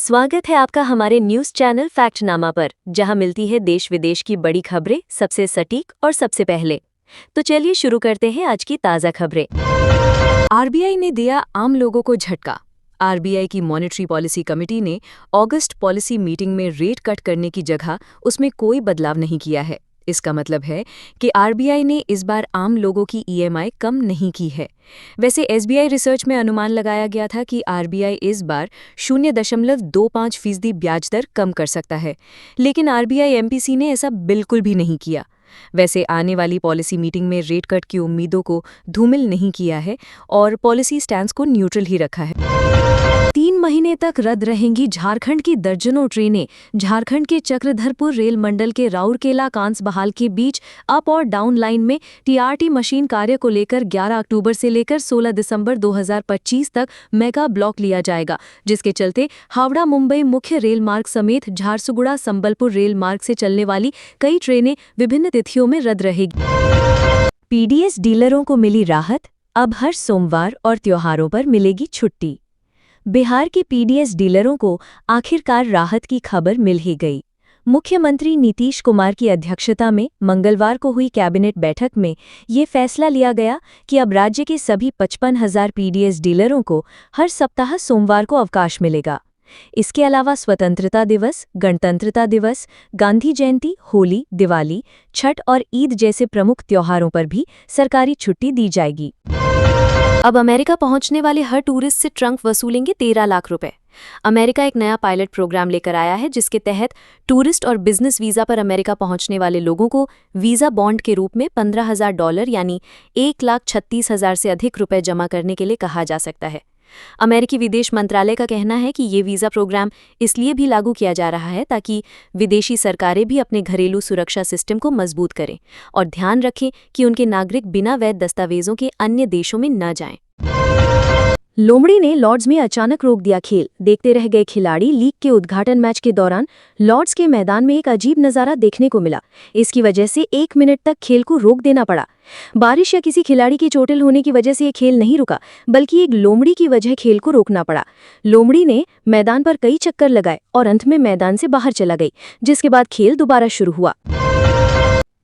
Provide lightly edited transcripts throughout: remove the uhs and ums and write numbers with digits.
स्वागत है आपका हमारे न्यूज चैनल फैक्टनामा पर, जहां मिलती है देश विदेश की बड़ी खबरें सबसे सटीक और सबसे पहले। तो चलिए शुरू करते हैं आज की ताज़ा खबरें। आरबीआई ने दिया आम लोगों को झटका। आरबीआई की मॉनेटरी पॉलिसी कमेटी ने अगस्त पॉलिसी मीटिंग में रेट कट करने की जगह उसमें कोई बदलाव नहीं किया है। इसका मतलब है कि आरबीआई ने इस बार आम लोगों की ईएमआई कम नहीं की है। वैसे एसबीआई रिसर्च में अनुमान लगाया गया था कि आरबीआई इस बार 0.25% ब्याज दर कम कर सकता है, लेकिन आरबीआई एमपीसी ने ऐसा बिल्कुल भी नहीं किया। वैसे आने वाली पॉलिसी मीटिंग में रेट कट की उम्मीदों को धूमिल नहीं किया है और पॉलिसी स्टैंस को न्यूट्रल ही रखा है। 3 महीने तक रद्द रहेंगी झारखंड की दर्जनों ट्रेनें। झारखंड के चक्रधरपुर रेल मंडल के राउरकेला कांसबहाल के बीच अप और डाउन लाइन में टीआरटी मशीन कार्य को लेकर 11 अक्टूबर से लेकर 16 दिसंबर 2025 तक मेगा ब्लॉक लिया जाएगा, जिसके चलते हावड़ा मुंबई मुख्य रेल मार्ग समेत झारसुगुड़ा संबलपुर रेल मार्ग से चलने वाली कई ट्रेनें विभिन्न तिथियों में रद्द रहेगी। पीडीएस डीलरों को मिली राहत, अब हर सोमवार और त्योहारों पर मिलेगी छुट्टी। बिहार के पीडीएस डीलरों को आखिरकार राहत की खबर मिल ही गई। मुख्यमंत्री नीतीश कुमार की अध्यक्षता में मंगलवार को हुई कैबिनेट बैठक में ये फैसला लिया गया कि अब राज्य के सभी 55,000 पीडीएस डीलरों को हर सप्ताह सोमवार को अवकाश मिलेगा। इसके अलावा स्वतंत्रता दिवस, गणतंत्रता दिवस, गांधी जयंती, होली, दिवाली, छठ और ईद जैसे प्रमुख त्योहारों पर भी सरकारी छुट्टी दी जाएगी। अब अमेरिका पहुंचने वाले हर टूरिस्ट से ट्रंक वसूलेंगे 13 लाख रुपए। अमेरिका एक नया पायलट प्रोग्राम लेकर आया है, जिसके तहत टूरिस्ट और बिजनेस वीजा पर अमेरिका पहुंचने वाले लोगों को वीजा बॉन्ड के रूप में $15,000 यानी 1,36,000 से अधिक रुपए जमा करने के लिए कहा जा सकता है। अमेरिकी विदेश मंत्रालय का कहना है कि ये वीज़ा प्रोग्राम इसलिए भी लागू किया जा रहा है ताकि विदेशी सरकारें भी अपने घरेलू सुरक्षा सिस्टम को मजबूत करें और ध्यान रखें कि उनके नागरिक बिना वैध दस्तावेजों के अन्य देशों में न जाएं। लोमड़ी ने लॉर्ड्स में अचानक रोक दिया खेल। देखते रह गए खिलाड़ी। लीग के उद्घाटन मैच के दौरान लॉर्ड्स के मैदान में एक अजीब नज़ारा देखने को मिला। इसकी वजह से 1 मिनट तक खेल को रोक देना पड़ा। बारिश या किसी खिलाड़ी की चोटिल होने की वजह से ये खेल नहीं रुका, बल्कि एक लोमड़ी की वजह खेल को रोकना पड़ा। लोमड़ी ने मैदान पर कई चक्कर लगाए और अंत में मैदान से बाहर चला गई, जिसके बाद खेल दोबारा शुरू हुआ।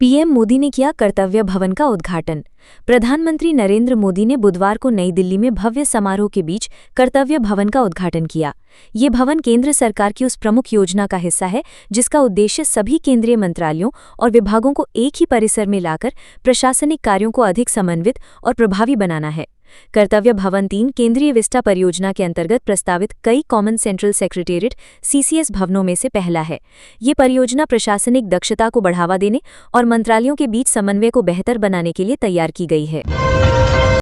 पीएम मोदी ने किया कर्तव्य भवन का उद्घाटन। प्रधानमंत्री नरेंद्र मोदी ने बुधवार को नई दिल्ली में भव्य समारोह के बीच कर्तव्य भवन का उद्घाटन किया। ये भवन केंद्र सरकार की उस प्रमुख योजना का हिस्सा है जिसका उद्देश्य सभी केंद्रीय मंत्रालयों और विभागों को एक ही परिसर में लाकर प्रशासनिक कार्यों को अधिक समन्वित और प्रभावी बनाना है। कर्तव्य भवन 3 केंद्रीय विस्टा परियोजना के अंतर्गत प्रस्तावित कई कॉमन सेंट्रल सेक्रेटेरिएट सीसीएस भवनों में से पहला है। ये परियोजना प्रशासनिक दक्षता को बढ़ावा देने और मंत्रालयों के बीच समन्वय को बेहतर बनाने के लिए तैयार की गई है।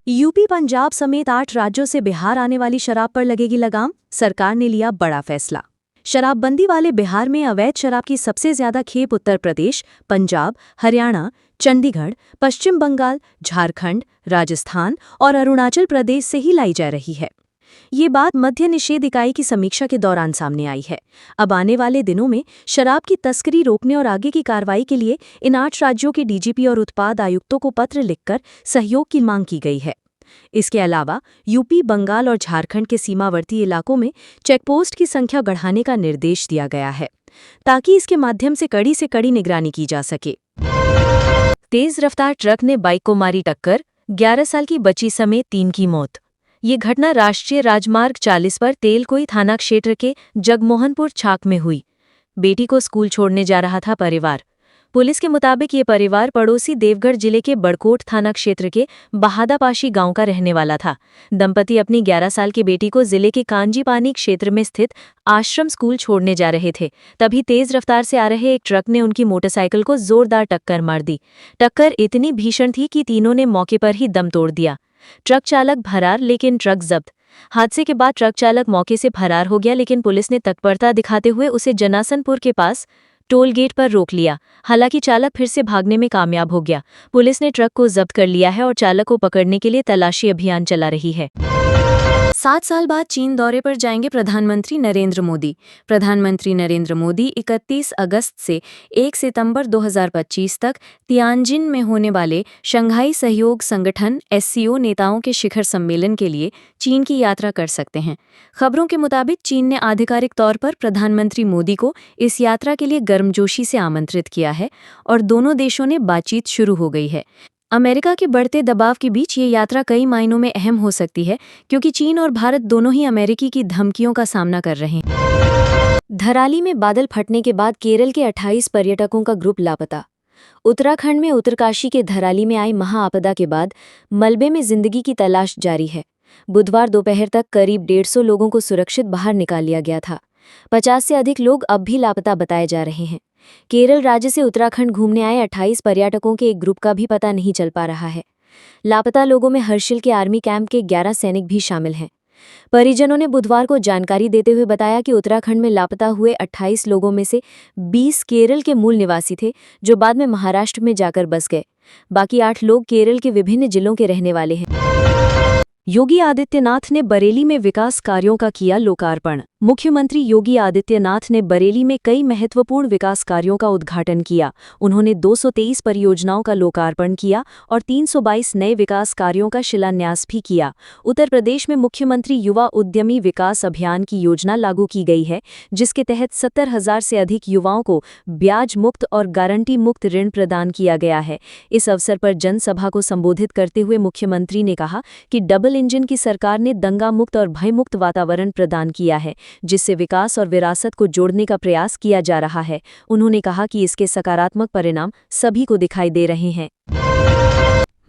यूपी, पंजाब समेत 8 राज्यों से बिहार आने वाली शराब पर लगेगी लगाम। सरकार ने लिया बड़ा फैसला। शराबबंदी वाले बिहार में अवैध शराब की सबसे ज्यादा खेप उत्तर प्रदेश, पंजाब, हरियाणा, चंडीगढ़, पश्चिम बंगाल, झारखंड, राजस्थान और अरुणाचल प्रदेश से ही लाई जा रही है। ये बात मद्य निषेध इकाई की समीक्षा के दौरान सामने आई है। अब आने वाले दिनों में शराब की तस्करी रोकने और आगे की कार्रवाई के लिए इन 8 राज्यों के डीजीपी और उत्पाद आयुक्तों को पत्र लिखकर सहयोग की मांग की गई है। इसके अलावा यूपी, बंगाल और झारखंड के सीमावर्ती इलाकों में चेकपोस्ट की संख्या बढ़ाने का निर्देश दिया गया है, ताकि इसके माध्यम से कड़ी निगरानी की जा सके। तेज रफ्तार ट्रक ने बाइक को मारी टक्कर, 11 साल की बच्ची समेत 3 की मौत। ये घटना राष्ट्रीय राजमार्ग 40 पर तेलकोई थाना क्षेत्र के जगमोहनपुर छाक में हुई। बेटी को स्कूल छोड़ने जा रहा था परिवार। पुलिस के मुताबिक ये परिवार पड़ोसी देवगढ़ जिले के बड़कोट थाना क्षेत्र के बहादापाशी गांव का रहने वाला था। दंपति अपनी 11 साल की बेटी को जिले के कांजीपानी क्षेत्र में स्थित आश्रम स्कूल छोड़ने जा रहे थे। तभी तेज रफ्तार से आ रहे एक ट्रक ने उनकी मोटरसाइकिल को जोरदार टक्कर मार दी। टक्कर इतनी भीषण थी कि तीनों ने मौके पर ही दम तोड़ दिया। ट्रक चालक फरार, लेकिन ट्रक जब्त। हादसे के बाद ट्रक चालक मौके से फरार हो गया, लेकिन पुलिस ने तत्परता दिखाते हुए उसे जनासनपुर के पास टोल गेट पर रोक लिया। हालांकि चालक फिर से भागने में कामयाब हो गया। पुलिस ने ट्रक को जब्त कर लिया है और चालक को पकड़ने के लिए तलाशी अभियान चला रही है। 7 साल बाद चीन दौरे पर जाएंगे प्रधानमंत्री नरेंद्र मोदी। प्रधानमंत्री नरेंद्र मोदी 31 अगस्त से 1 सितंबर 2025 तक तियानजिन में होने वाले शंघाई सहयोग संगठन SCO नेताओं के शिखर सम्मेलन के लिए चीन की यात्रा कर सकते हैं। खबरों के मुताबिक चीन ने आधिकारिक तौर पर प्रधानमंत्री मोदी को इस यात्रा के लिए गर्मजोशी से आमंत्रित किया है और दोनों देशों ने बातचीत शुरू हो गई है। अमेरिका के बढ़ते दबाव के बीच ये यात्रा कई मायनों में अहम हो सकती है, क्योंकि चीन और भारत दोनों ही अमेरिकी की धमकियों का सामना कर रहे हैं। धराली में बादल फटने के बाद केरल के 28 पर्यटकों का ग्रुप लापता। उत्तराखंड में उत्तरकाशी के धराली में आई महाआपदा के बाद मलबे में जिंदगी की तलाश जारी है। बुधवार दोपहर तक करीब 150 लोगों को सुरक्षित बाहर निकाल लिया गया था। 50 से अधिक लोग अब भी लापता बताए जा रहे हैं। केरल राज्य से उत्तराखंड घूमने आए 28 पर्यटकों के एक ग्रुप का भी पता नहीं चल पा रहा है। लापता लोगों में हर्षिल के आर्मी कैंप के 11 सैनिक भी शामिल हैं। परिजनों ने बुधवार को जानकारी देते हुए बताया कि उत्तराखंड में लापता हुए 28 लोगों में से 20 केरल के मूल निवासी थे, जो बाद में महाराष्ट्र में जाकर बस गए। बाकी 8 लोग केरल के विभिन्न जिलों के रहने वाले हैं। योगी आदित्यनाथ ने बरेली में विकास कार्यों का किया लोकार्पण। मुख्यमंत्री योगी आदित्यनाथ ने बरेली में कई महत्वपूर्ण विकास कार्यों का उद्घाटन किया। उन्होंने 223 परियोजनाओं का लोकार्पण किया और 322 नए विकास कार्यों का शिलान्यास भी किया। उत्तर प्रदेश में मुख्यमंत्री युवा उद्यमी विकास अभियान की योजना लागू की गई है, जिसके तहत 70,000 से अधिक युवाओं को ब्याज मुक्त और गारंटी मुक्त ऋण प्रदान किया गया है। इस अवसर पर जनसभा को संबोधित करते हुए मुख्यमंत्री ने कहा कि डबल इंजन की सरकार ने दंगा मुक्त और भयमुक्त वातावरण प्रदान किया है, जिससे विकास और विरासत को जोड़ने का प्रयास किया जा रहा है। उन्होंने कहा कि इसके सकारात्मक परिणाम सभी को दिखाई दे रहे हैं।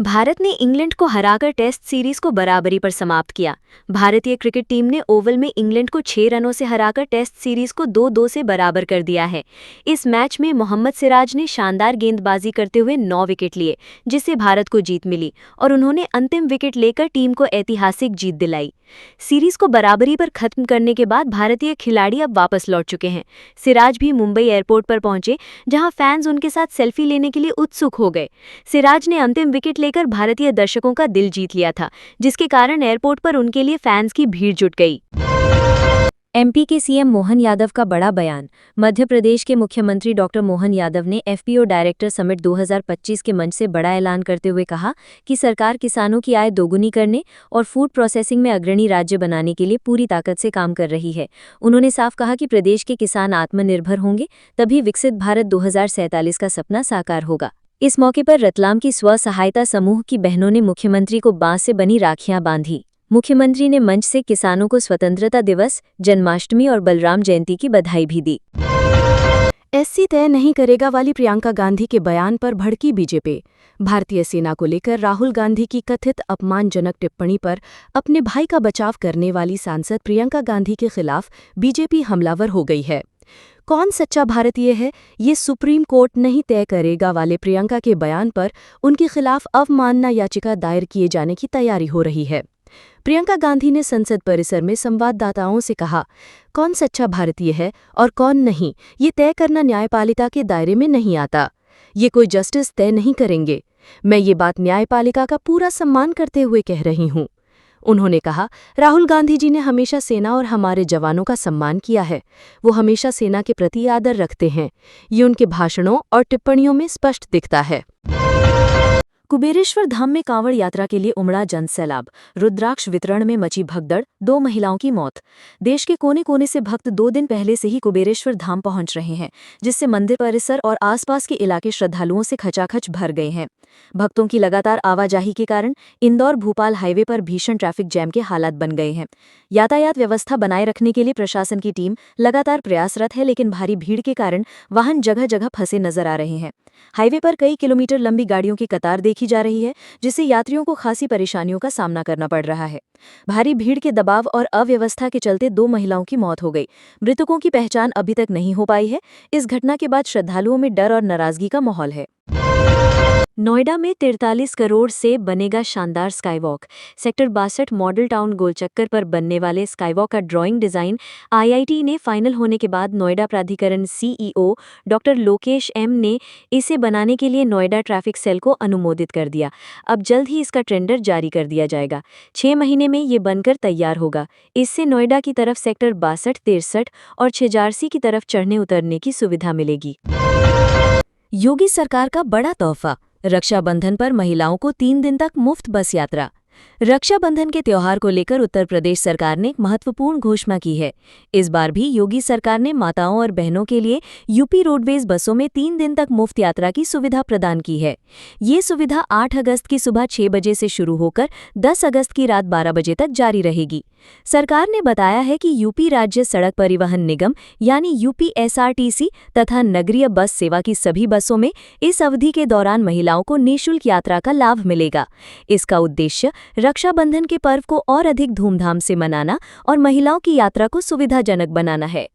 भारत ने इंग्लैंड को हराकर टेस्ट सीरीज को बराबरी पर समाप्त किया। भारतीय क्रिकेट टीम ने ओवल में इंग्लैंड को 6 रनों से हराकर टेस्ट सीरीज को 2-2 से बराबर कर दिया है। इस मैच में मोहम्मद सिराज ने शानदार गेंदबाजी करते हुए 9 विकेट लिए, जिससे भारत को जीत मिली और उन्होंने अंतिम विकेट लेकर टीम को ऐतिहासिक जीत दिलाई। सीरीज को बराबरी पर खत्म करने के बाद भारतीय खिलाड़ी अब वापस लौट चुके हैं। सिराज भी मुंबई एयरपोर्ट पर पहुंचे, जहां फैंस उनके साथ सेल्फी लेने के लिए उत्सुक हो गए। सिराज ने अंतिम विकेट लेकर भारतीय दर्शकों का दिल जीत लिया था, जिसके कारण एयरपोर्ट पर उनके लिए फैंस की भीड़ जुट गई। MP के CM मोहन यादव का बड़ा बयान। मध्य प्रदेश के मुख्यमंत्री डॉक्टर मोहन यादव ने FPO डायरेक्टर समिट 2025 के मंच से बड़ा ऐलान करते हुए कहा कि सरकार किसानों की आय दोगुनी करने और फूड प्रोसेसिंग में अग्रणी राज्य बनाने के लिए पूरी ताकत से काम कर रही है। उन्होंने साफ कहा कि प्रदेश के किसान आत्मनिर्भर होंगे, तभी विकसित भारत 2047 का सपना साकार होगा। इस मौके पर रतलाम की स्व सहायता समूह की बहनों ने मुख्यमंत्री को बांस से बनी राखियां बांधी। मुख्यमंत्री ने मंच से किसानों को स्वतंत्रता दिवस, जन्माष्टमी और बलराम जयंती की बधाई भी दी। SC तय नहीं करेगा वाली प्रियंका गांधी के बयान पर भड़की बीजेपी। भारतीय सेना को लेकर राहुल गांधी की कथित अपमानजनक टिप्पणी पर अपने भाई का बचाव करने वाली सांसद प्रियंका गांधी के खिलाफ बीजेपी हमलावर हो गई है। कौन सच्चा भारतीय है, ये सुप्रीम कोर्ट नहीं तय करेगा वाले प्रियंका के बयान पर उनके खिलाफ अवमानना याचिका दायर किए जाने की तैयारी हो रही है। प्रियंका गांधी ने संसद परिसर में संवाददाताओं से कहा, कौन सच्चा भारतीय है और कौन नहीं, ये तय करना न्यायपालिका के दायरे में नहीं आता। ये कोई जस्टिस तय नहीं करेंगे। मैं ये बात न्यायपालिका का पूरा सम्मान करते हुए कह रही हूँ। उन्होंने कहा, राहुल गांधी जी ने हमेशा सेना और हमारे जवानों का सम्मान किया है। वो हमेशा सेना के प्रति आदर रखते हैं। ये उनके भाषणों और टिप्पणियों में स्पष्ट दिखता है। कुबेरेश्वर धाम में कांवड़ यात्रा के लिए उमड़ा जनसैलाब। रुद्राक्ष वितरण में मची भगदड़, 2 महिलाओं की मौत। देश के कोने कोने से भक्त 2 दिन पहले से ही कुबेरेश्वर धाम पहुंच रहे हैं, जिससे मंदिर परिसर और आसपास के इलाके श्रद्धालुओं से खचाखच भर गए हैं। भक्तों की लगातार आवाजाही के कारण इंदौर भोपाल हाईवे पर भीषण ट्रैफिक जैम के हालात बन गए हैं। यातायात व्यवस्था बनाए रखने के लिए प्रशासन की टीम लगातार प्रयासरत है, लेकिन भारी भीड़ के कारण वाहन जगह जगह फंसे नजर आ रहे हैं। हाईवे पर कई किलोमीटर लंबी गाड़ियों की कतार देखी जा रही है, जिससे यात्रियों को खासी परेशानियों का सामना करना पड़ रहा है। भारी भीड़ के दबाव और अव्यवस्था के चलते 2 महिलाओं की मौत हो गई। मृतकों की पहचान अभी तक नहीं हो पाई है। इस घटना के बाद श्रद्धालुओं में डर और नाराजगी का माहौल है। नोएडा में 43 करोड़ से बनेगा शानदार स्काईवॉक। सेक्टर 62 मॉडल टाउन गोलचक्कर पर बनने वाले स्काईवॉक का ड्राइंग डिजाइन आईआईटी ने फाइनल होने के बाद नोएडा प्राधिकरण सीईओ डॉक्टर लोकेश एम ने इसे बनाने के लिए नोएडा ट्रैफिक सेल को अनुमोदित कर दिया। अब जल्द ही इसका टेंडर जारी कर दिया जाएगा। 6 महीने में ये बनकर तैयार होगा। इससे नोएडा की तरफ सेक्टर 62, 63 और छिजारसी की तरफ चढ़ने उतरने की सुविधा मिलेगी। योगी सरकार का बड़ा तोहफा, रक्षाबंधन पर महिलाओं को 3 दिन तक मुफ्त बस यात्रा। रक्षाबंधन के त्योहार को लेकर उत्तर प्रदेश सरकार ने एक महत्वपूर्ण घोषणा की है। इस बार भी योगी सरकार ने माताओं और बहनों के लिए यूपी रोडवेज बसों में 3 दिन तक मुफ्त यात्रा की सुविधा प्रदान की है। ये सुविधा 8 अगस्त की सुबह 6 बजे से शुरू होकर 10 अगस्त की रात 12 बजे तक जारी रहेगी। सरकार ने बताया है कि यूपी राज्य सड़क परिवहन निगम यानी यूपीएसआरटीसी तथा नगरीय बस सेवा की सभी बसों में इस अवधि के दौरान महिलाओं को निःशुल्क यात्रा का लाभ मिलेगा। इसका उद्देश्य रक्षाबंधन के पर्व को और अधिक धूमधाम से मनाना और महिलाओं की यात्रा को सुविधाजनक बनाना है।